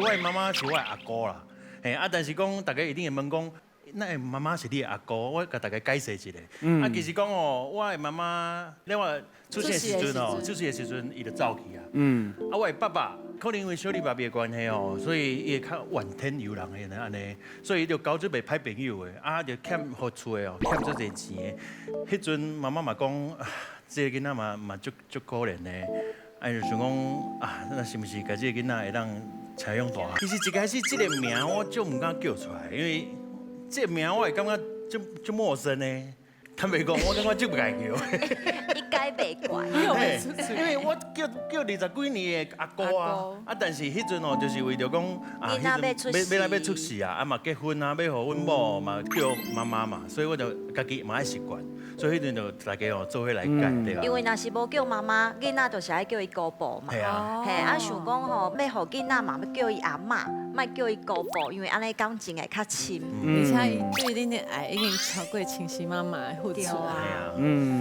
我的妈妈是我的阿姑啦，嘿啊，但是讲大家一定会问讲。那妈妈是你的阿姑，我甲大家解释一下。啊，其实讲哦，我的妈妈另外出世的时阵哦，出世的时阵伊就走去啊。啊，我的爸爸可能因为小李爸爸的关系哦，所以伊会较怨天尤人的安尼，所以伊就交做袂歹朋友的，啊，就欠好厝的哦，欠做侪钱的。迄阵妈妈嘛讲，这个囡仔嘛足可怜的。哎，就想讲啊，那是不是家这个囡仔会当采用大汉？其实一开始这个名我就唔敢叫出来，因为这个名我会感觉就陌生呢。坦白讲，我感觉就不该叫。一改袂怪。嘿因为我叫20几年的阿姑啊，但是迄阵哦，就是为着讲啊，囡仔要出世要来出世啊，嘛结婚啊，要互阮某嘛叫妈妈嘛，所以我就家己嘛爱习惯，所以迄阵就大家哦做伙来改对啊。因为若是无叫妈妈，囡仔就是爱叫伊姑婆嘛。系啊，嘿，啊想讲吼，要互囡仔嘛，要叫伊阿嬷，莫叫伊姑婆，因为安尼感情会较亲。而且伊对恁的爱已经超过亲生妈妈的付出对啊啊。系啊。